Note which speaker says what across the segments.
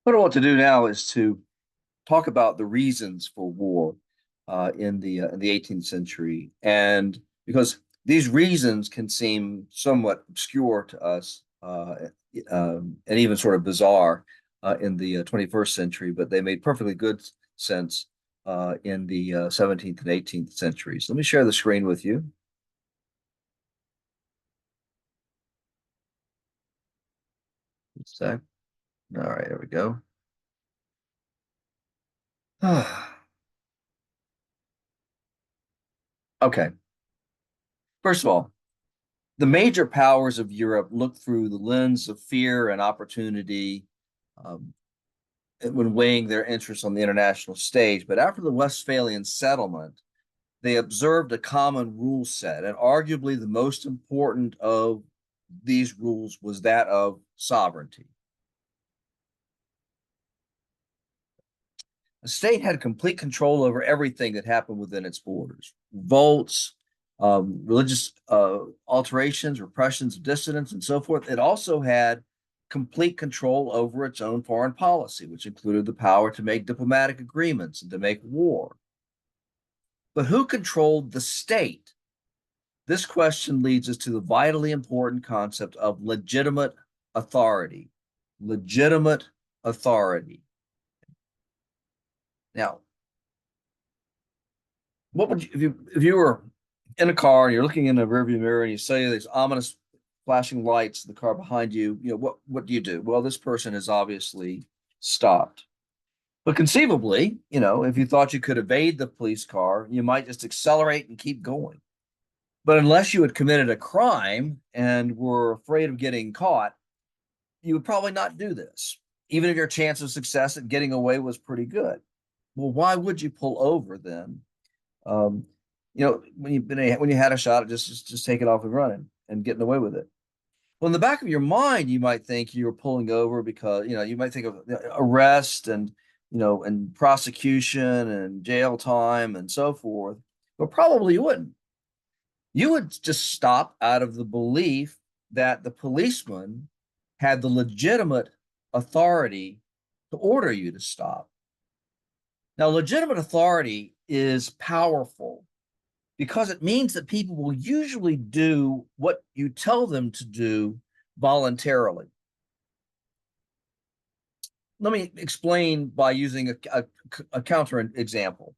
Speaker 1: What I want to do now is to talk about the reasons for war in the 18th century, and because these reasons can seem somewhat obscure to us and even sort of bizarre in the 21st century, but they made perfectly good sense in the 17th and 18th centuries. Let me share the screen with you. Sec. All right, there we go. Okay. First of all, the major powers of Europe looked through the lens of fear and opportunity um, when weighing their interests on the international stage. But after the Westphalian settlement, they observed a common rule set, and arguably the most important of these rules was that of sovereignty. The state had complete control over everything that happened within its borders. Revolts, religious alterations, repressions of dissidents, and so forth. It also had complete control over its own foreign policy, which included the power to make diplomatic agreements and to make war. But who controlled the state? This question leads us to the vitally important concept of legitimate authority. Legitimate authority. Now, what would you if you were in a car and you're looking in the rearview mirror and you see these ominous flashing lights in the car behind you, what do you do? Well, this person is obviously stopped. But conceivably, if you thought you could evade the police car, you might just accelerate and keep going. But unless you had committed a crime and were afraid of getting caught, you would probably not do this, even if your chance of success at getting away was pretty good. Well, why would you pull over then? Um, when you had a shot at just taking off and running and getting away with it. Well, in the back of your mind, you might think you were pulling over because you might think of arrest and prosecution and jail time and so forth, but probably you wouldn't. You would just stop out of the belief that the policeman had the legitimate authority to order you to stop. Now, legitimate authority is powerful because it means that people will usually do what you tell them to do voluntarily. Let me explain by using a counter example.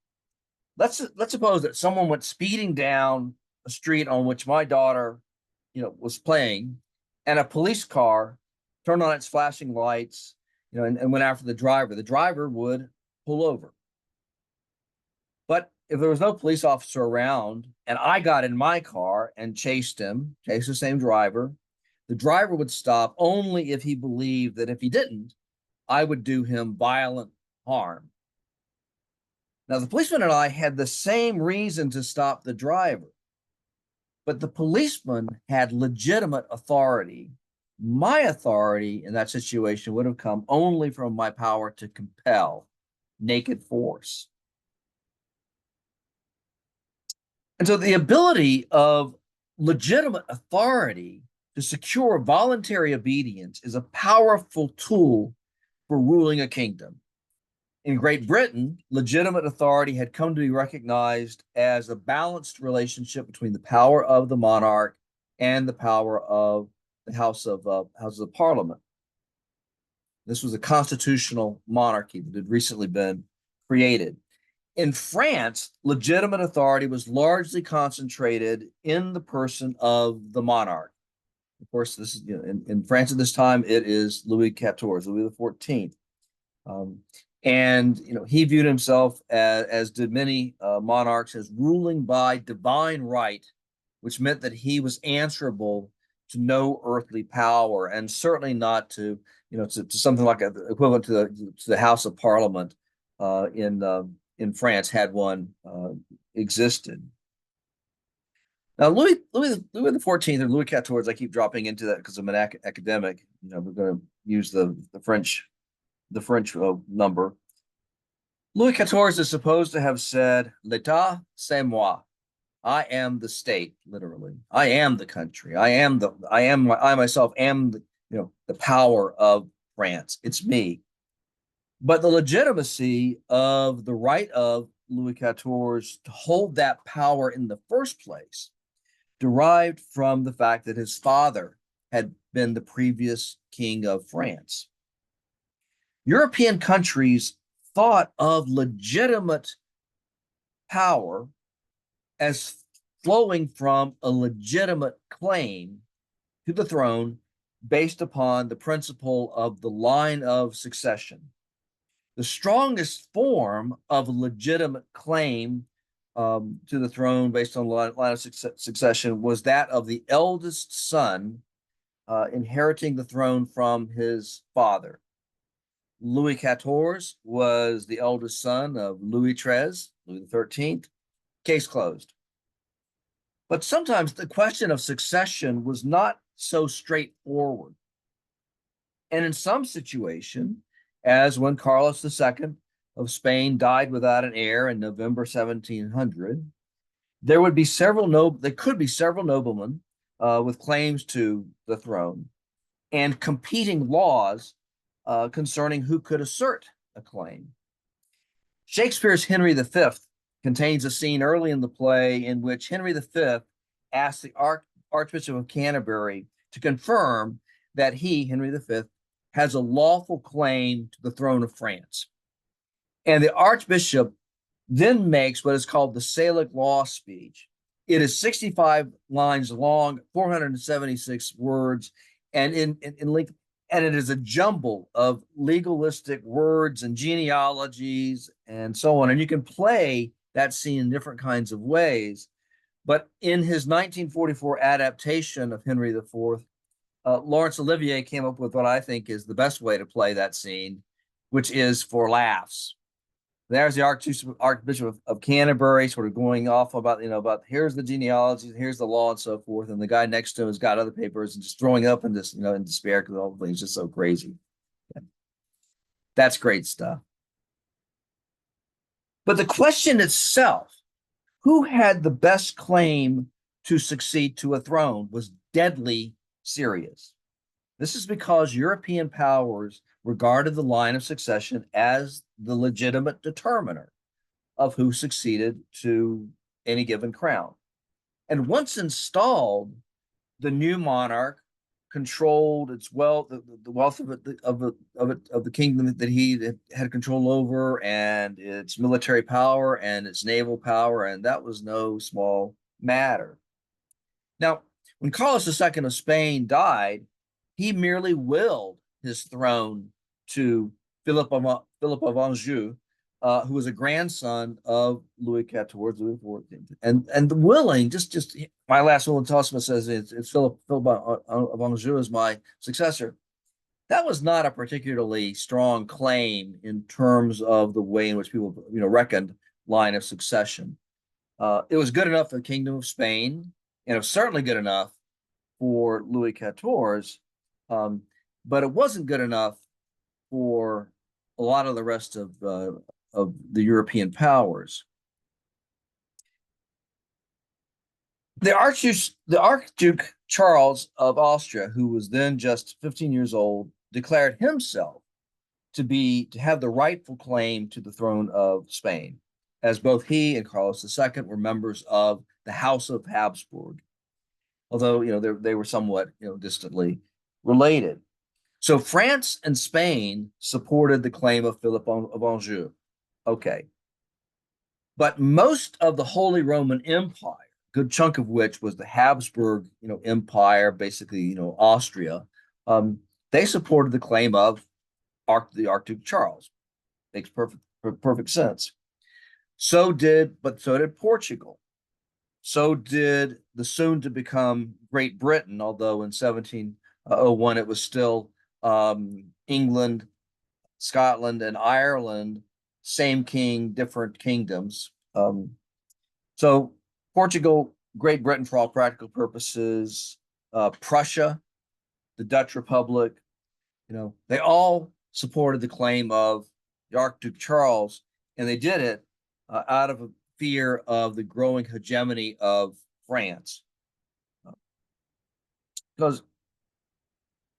Speaker 1: Let's suppose that someone went speeding down a street on which my daughter, was playing, and a police car turned on its flashing lights, and went after the driver. The driver would pull over. But if there was no police officer around and I got in my car and chased the same driver, the driver would stop only if he believed that if he didn't, I would do him violent harm. Now, the policeman and I had the same reason to stop the driver, but the policeman had legitimate authority. My authority in that situation would have come only from my power to compel naked force. And so the ability of legitimate authority to secure voluntary obedience is a powerful tool for ruling a kingdom. In Great Britain, legitimate authority had come to be recognized as a balanced relationship between the power of the monarch and the power of the Houses of Parliament. This was a constitutional monarchy that had recently been created. In France, legitimate authority was largely concentrated in the person of the monarch. Of course, this is in France at this time, it is Louis XIV, Louis XIV. Um, and he viewed himself as did many monarchs, as ruling by divine right, which meant that he was answerable to no earthly power, and certainly not to something like equivalent to the House of Parliament in France, had one existed. Now, Louis the 14th, or Louis XIV, I keep dropping into that because I'm an academic. We're going to use the French number. Louis XIV is supposed to have said, "L'État, c'est moi." I am the state, literally. I am the country. I myself am the power of France. It's me. But the legitimacy of the right of Louis XIV to hold that power in the first place derived from the fact that his father had been the previous king of France. European countries thought of legitimate power as flowing from a legitimate claim to the throne based upon the principle of the line of succession. The strongest form of legitimate claim to the throne based on the line of succession was that of the eldest son inheriting the throne from his father. Louis XIV was the eldest son of Louis XIII, Louis XIII. Case closed. But sometimes the question of succession was not so straightforward. And in some situation, as when Carlos II of Spain died without an heir in November 1700, there could be several noblemen with claims to the throne and competing laws concerning who could assert a claim. Shakespeare's Henry V contains a scene early in the play in which Henry V asks the Archbishop of Canterbury to confirm that he, Henry V, has a lawful claim to the throne of France. And the Archbishop then makes what is called the Salic Law speech. It is 65 lines long, 476 words, and in length, and it is a jumble of legalistic words and genealogies and so on. And you can play that scene in different kinds of ways. But in his 1944 adaptation of Henry IV, Laurence Olivier came up with what I think is the best way to play that scene, which is for laughs. There's the Archbishop of Canterbury sort of going off about here's the genealogy, here's the law, and so forth. And the guy next to him has got other papers and just throwing up in this, in despair because the whole thing is just so crazy. That's great stuff. But the question itself, who had the best claim to succeed to a throne, was deadly serious. This is because European powers regarded the line of succession as the legitimate determiner of who succeeded to any given crown. And once installed, the new monarch controlled its wealth, the wealth of the kingdom that he had control over, and its military power and its naval power, and that was no small matter. Now, when Carlos II of Spain died, he merely willed his throne to Philip of Anjou, who was a grandson of Louis XIV, Louis XIV. And the willing, just my last will and testament says it's Philip of Anjou as my successor. That was not a particularly strong claim in terms of the way in which people, reckoned line of succession. It was good enough for the Kingdom of Spain, and it was certainly good enough for Louis XIV, but it wasn't good enough for a lot of the rest of the European powers. The Archduke Charles of Austria, who was then just 15 years old, declared himself to have the rightful claim to the throne of Spain, as both he and Carlos II were members of the House of Habsburg, although they were somewhat distantly related. So France and Spain supported the claim of Philip of Anjou. Okay. But most of the Holy Roman Empire, a good chunk of which was the Habsburg, Empire, basically, Austria, they supported the claim of the Archduke Charles. Makes perfect sense. So did Portugal. So did the soon to become Great Britain, although in 1701 it was still England, Scotland, and Ireland, same king, different kingdoms. So Portugal, Great Britain for all practical purposes, Prussia, the Dutch Republic, they all supported the claim of the Archduke Charles, and they did it out of a fear of the growing hegemony of France. Because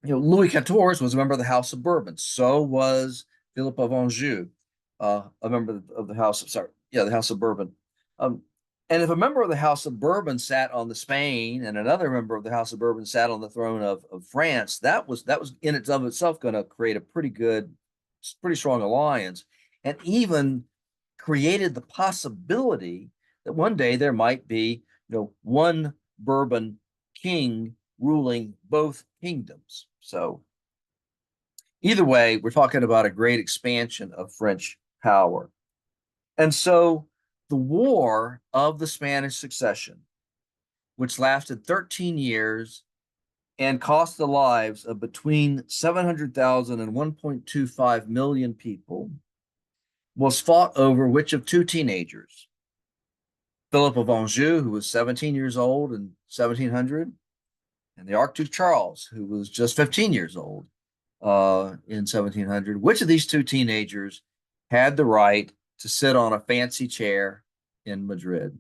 Speaker 1: Louis XIV was a member of the House of Bourbon. So was Philip of Anjou, a member of the House of, sorry, yeah, the House of Bourbon. Um, and if a member of the House of Bourbon sat on the Spain and another member of the House of Bourbon sat on the throne of France, that was in its of itself going to create a pretty strong alliance, and even created the possibility that one day there might be, one Bourbon king ruling both kingdoms. So either way, we're talking about a great expansion of French power. And so the War of the Spanish Succession, which lasted 13 years and cost the lives of between 700,000 and 1.25 million people, was fought over which of two teenagers? Philip of Anjou, who was 17 years old in 1700, and the Archduke Charles, who was just 15 years old in 1700. Which of these two teenagers had the right to sit on a fancy chair in Madrid?